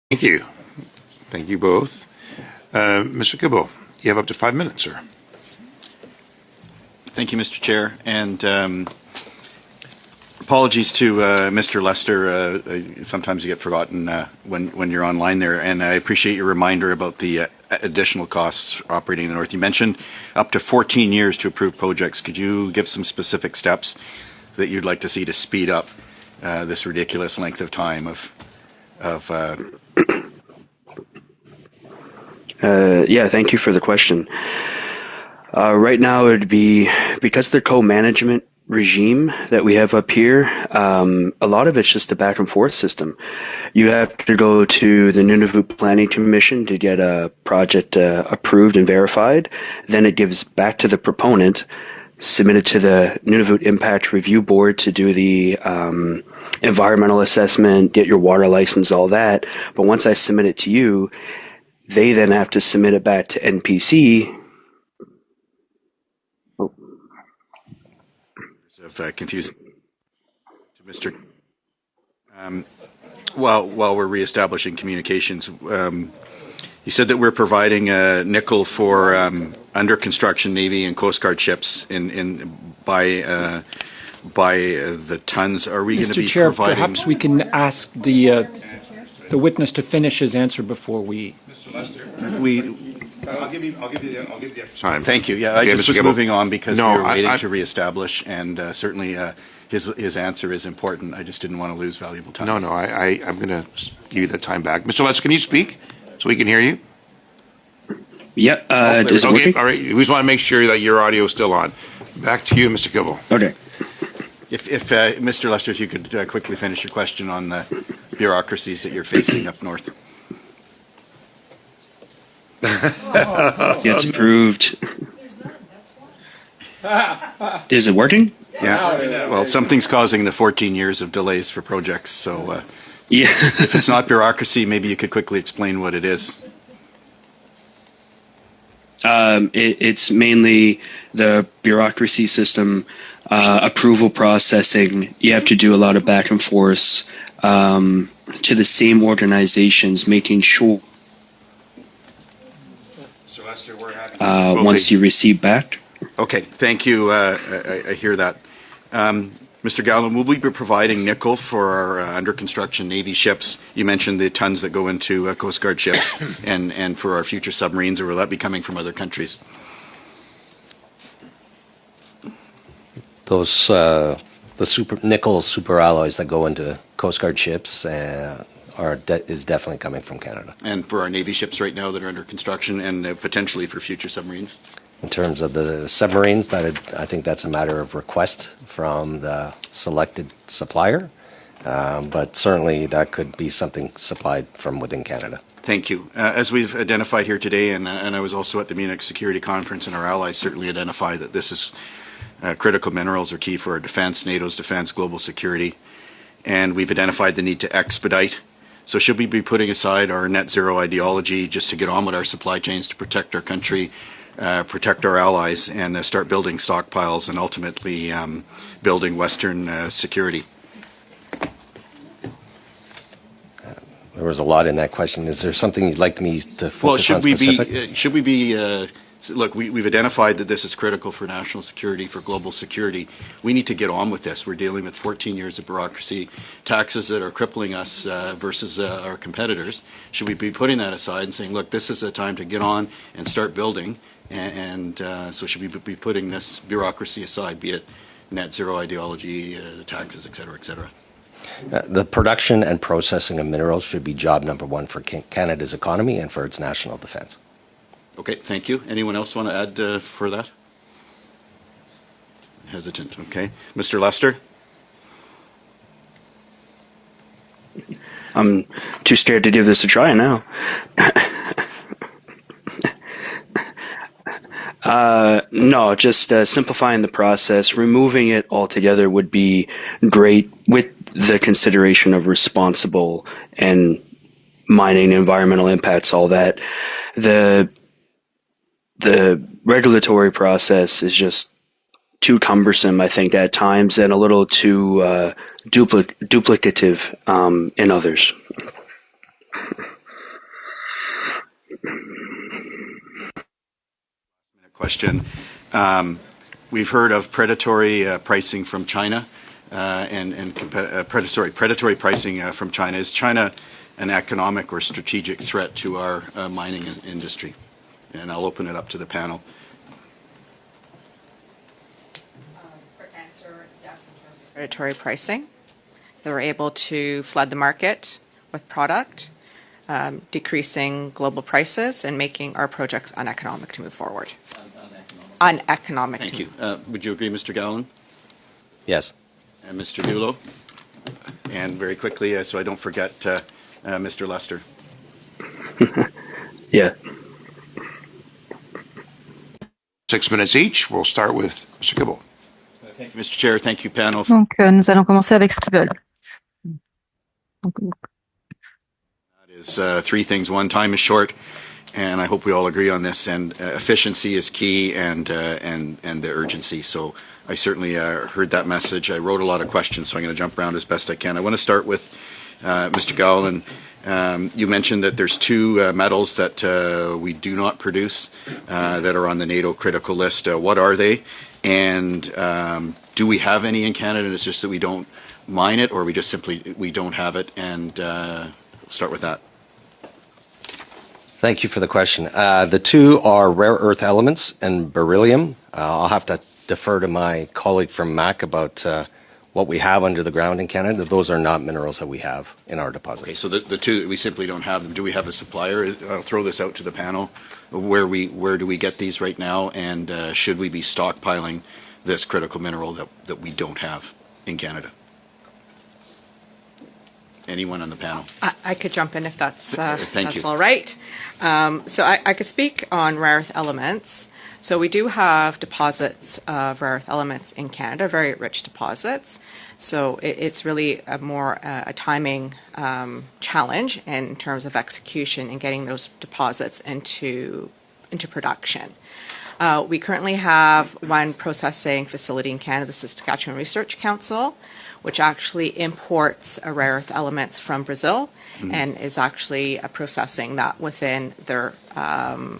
Thank you. Thank you both. Mr. Kibble, you have up to 5 minutes, sir. Thank you, Mr. Chair, and apologies to Mr. Lester. Sometimes you get forgotten when you're online there, and I appreciate your reminder about the additional costs operating in the North. You mentioned up to 14 years to approve projects. Could you give some specific steps that you'd like to see to speed up this ridiculous length of time of Yeah, thank you for the question. Right now, it would be because the co-management regime that we have up here, a lot of it's just a back and forth system. You have to go to the Nunavut Planning Commission to get a project approved and verified. Then it gives back to the proponent, submitted to the Nunavut Impact Review Board to do the environmental assessment, get your water license, all that. But once I submit it to you, they then have to submit it back to NPC. Of confusing to Mr. While we're reestablishing communications, you said that we're providing nickel for under construction Navy and Coast Guard ships by the tons. Are we going to be Mr. Chair, providing? perhaps we can ask the witness to finish his answer before we. Mr. Lester, I'll give you the extra time. Thank you. Yeah, I Okay, just Mr. was Gibble. moving on because No, we were waiting I- to reestablish, and certainly his answer is important. I just didn't want to lose valuable time. No, I'm going to give you that time back. Mr. Lester, can you speak so we can hear you? Yep, is it Okay, working? all right. We just want to make sure that your audio is still on. Back to you, Mr. Kibble. Okay. If Mr. Lester, if you could quickly finish your question on the bureaucracies that you're facing up north. Gets approved. Is it working? Yeah. Well, something's causing the 14 years of delays for projects. So Yeah. if it's not bureaucracy, maybe you could quickly explain what it is. It's mainly the bureaucracy system, approval processing. You have to do a lot of back and forth to the same organizations, making sure Mr. Lester, we're having once you receive back. Okay, thank you. I hear that. Mr. Gallen, will we be providing nickel for our under construction Navy ships? You mentioned the tons that go into Coast Guard ships and for our future submarines, or will that be coming from other countries? Those the nickel super alloys that go into Coast Guard ships is definitely coming from Canada. And for our Navy ships right now that are under construction and potentially for future submarines? In terms of the submarines, I think that's a matter of request from the selected supplier, but certainly that could be something supplied from within Canada. Thank you. As we've identified here today, and I was also at the Munich Security Conference, and our allies certainly identify that this is critical minerals are key for our defense, NATO's defense, global security, and we've identified the need to expedite. So should we be putting aside our net zero ideology just to get on with our supply chains to protect our country, protect our allies, and start building stockpiles and ultimately building Western security? There was a lot in that question. Is there something you'd like me to focus on specific? Should we be look, we've identified that this is critical for national security, for global security. We need to get on with this. We're dealing with 14 years of bureaucracy, taxes that are crippling us versus our competitors. Should we be putting that aside and saying, look, this is a time to get on and start building? And so should we be putting this bureaucracy aside, be it net zero ideology, taxes, et cetera, et cetera? The production and processing of minerals should be job number one for Canada's economy and for its national defense. Okay, thank you. Anyone else want to add for that? Hesitant, okay. Mr. Lester? I'm too scared to give this a try now. No, just simplifying the process, removing it altogether would be great with the consideration of responsible and mining environmental impacts, all that. The regulatory process is just too cumbersome, I think, at times, and a little too duplicative in others. question. We've heard of predatory pricing from China and predatory pricing from China. Is China an economic or strategic threat to our mining industry? And I'll open it up to the panel. Quick answer, yes, in terms of predatory pricing. They were able to flood the market with product, decreasing global prices and making our projects uneconomic to move forward. Uneconomic. Thank you. Would you agree, Mr. Gowland? Yes. And Mr. Dulo? And very quickly, so I don't forget, Mr. Lester. Yeah. 6 minutes each. We'll start with Mr. Kibble. Thank you, Mr. Chair. Thank you, panel. Donc, nous allons commencer avec ce qu'ils veulent. Donc, That is three things. One, time is short, and I hope we all agree on this. And efficiency is key, and the urgency. So I certainly heard that message. I wrote a lot of questions, so I'm going to jump around as best I can. I want to start with Mr. Gowland. You mentioned that there's two metals that we do not produce that are on the NATO critical list. What are they? And do we have any in Canada? It's just that we don't mine it, or we just simply we don't have it? And start with that. Thank you for the question. The two are rare earth elements and beryllium. I'll have to defer to my colleague from MAC about what we have under the ground in Canada. Those are not minerals that we have in our deposits. Okay, so the two, we simply don't have them. Do we have a supplier? I'll throw this out to the panel. Where do we get these right now? And should we be stockpiling this critical mineral that we don't have in Canada? Anyone on the panel? I could jump in if that's Thank you. all right. So I could speak on rare earth elements. So we do have deposits of rare earth elements in Canada, very rich deposits. So it's really a timing challenge in terms of execution and getting those deposits into production. We currently have one processing facility in Canada, the Saskatchewan Research Council, which actually imports rare earth elements from Brazil and is actually processing that within their.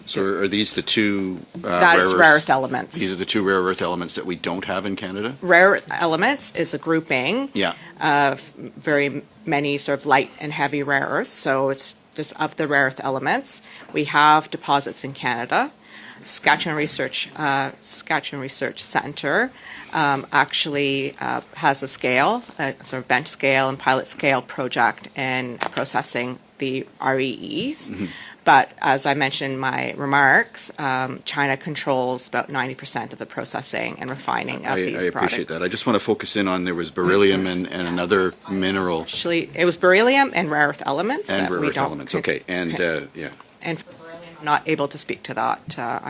So are these the two That is rare earth elements. These are the two rare earth elements that we don't have in Canada? Rare earth elements is a grouping Yeah. of very many sort of light and heavy rare earths. So it's just of the rare earth elements. We have deposits in Canada. Saskatchewan Research Centre actually has a scale, a sort of bench scale and pilot scale project in processing the REEs. But as I mentioned in my remarks, China controls about 90% of the processing and refining of these products. I appreciate that. I just want to focus in on there was beryllium and another mineral. Actually, it was beryllium and rare earth elements. And that rare we earth don't elements. Okay. And yeah. And for beryllium, I'm not able to speak to that.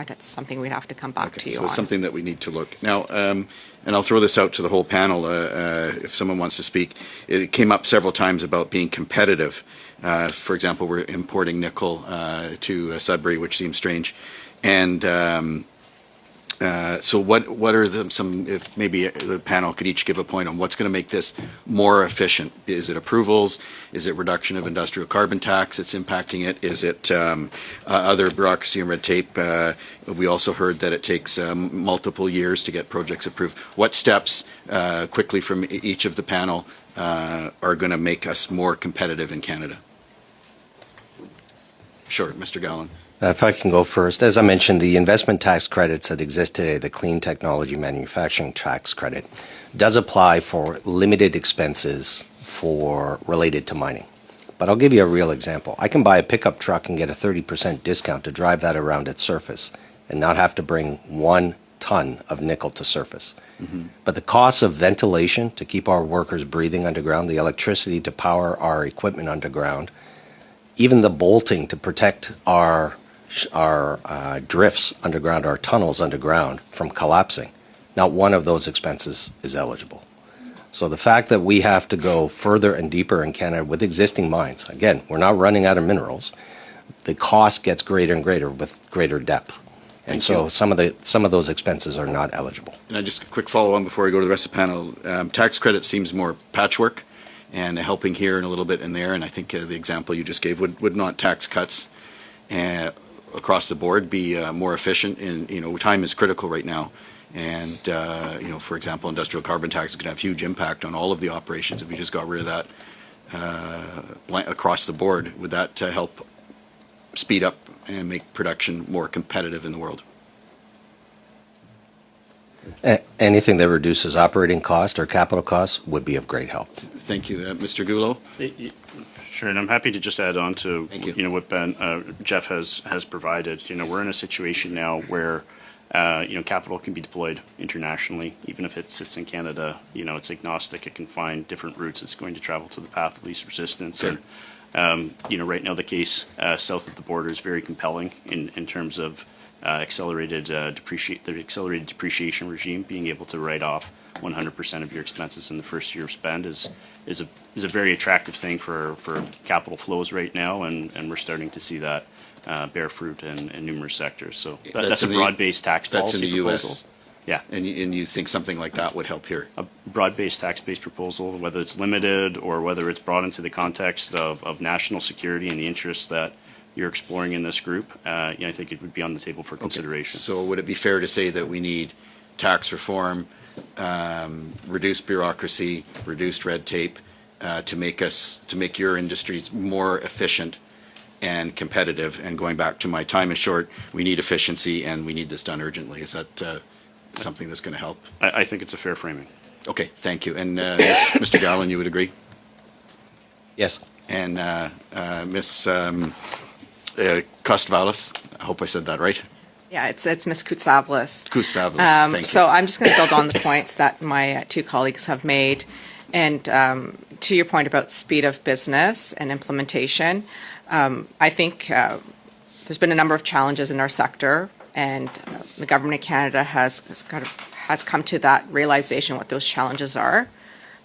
That's something we'd have to come back to you So on. it's something that we need to look. Now, and I'll throw this out to the whole panel if someone wants to speak. It came up several times about being competitive. For example, we're importing nickel to Sudbury, which seems strange. And so what are some, if maybe the panel could each give a point on what's going to make this more efficient? Is it approvals? Is it reduction of industrial carbon tax that's impacting it? Is it other bureaucracy and red tape? We also heard that it takes multiple years to get projects approved. What steps, quickly from each of the panel, are going to make us more competitive in Canada? Sure, Mr. Gowland. If I can go first, as I mentioned, the investment tax credits that exist today, the Clean Technology Manufacturing Tax Credit, does apply for limited expenses related to mining. But I'll give you a real example. I can buy a pickup truck and get a 30% discount to drive that around its surface and not have to bring 1 ton of nickel to surface. But the cost of ventilation to keep our workers breathing underground, the electricity to power our equipment underground, even the bolting to protect our drifts underground, our tunnels underground from collapsing, not one of those expenses is eligible. So the fact that we have to go further and deeper in Canada with existing mines, again, we're not running out of minerals, the cost gets greater and greater with greater depth. And so some of those expenses are not eligible. And I just a quick follow on before I go to the rest of the panel. Tax credit seems more patchwork and helping here and a little bit in there. And I think the example you just gave would not tax cuts across the board be more efficient. And time is critical right now. And for example, industrial carbon tax is going to have huge impact on all of the operations. If you just got rid of that across the board, would that help speed up and make production more competitive in the world? Anything that reduces operating cost or capital costs would be of great help. Thank you, Mr. Goulot. Sure, and I'm happy to just add on to Thank you. what Jeff has provided. We're in a situation now where capital can be deployed internationally, even if it sits in Canada. It's agnostic; it can find different routes. It's going to travel to the path of least resistance. Sure. And right now the case south of the border is very compelling in terms of accelerated depreciation regime. Being able to write off 100% of your expenses in the first year of spend is a very attractive thing for capital flows right now, and we're starting to see that bear fruit in numerous sectors. So that's a broad-based tax policy That's in the proposal. U.S. Yeah. And you think something like that would help here? A broad-based tax-based proposal, whether it's limited or whether it's brought into the context of national security and the interests that you're exploring in this group, I think it would be on the table for consideration. So would it be fair to say that we need tax reform, reduced bureaucracy, reduced red tape, to make your industries more efficient and competitive? And going back to my time is short, we need efficiency and we need this done urgently. Is that something that's going to help? I think it's a fair framing. Okay, thank you. And Mr. Gallen, you would agree? Yes. And Ms. Kostvalis, I hope I said that right. Yeah, it's Ms. Koutsavlis. Koutsavlis, thank you. So I'm just going to build on the points that my two colleagues have made. And to your point about speed of business and implementation, I think there's been a number of challenges in our sector, and the government of Canada has come to that realization what those challenges are.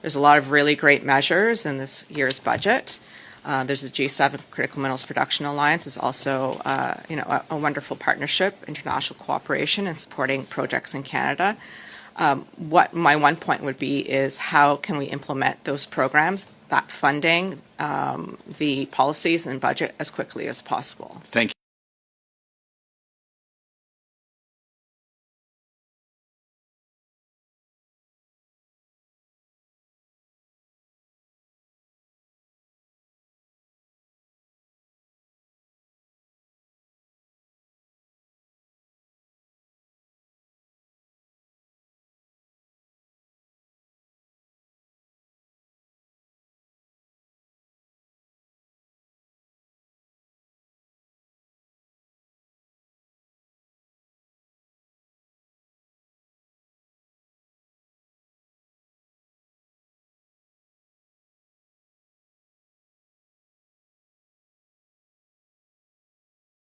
There's a lot of really great measures in this year's budget. There's the G7 Critical Minerals Production Alliance. There's also, a wonderful partnership, international cooperation, and supporting projects in Canada. What my one point would be is how can we implement those programs, that funding, the policies and budget as quickly as possible. Thank you.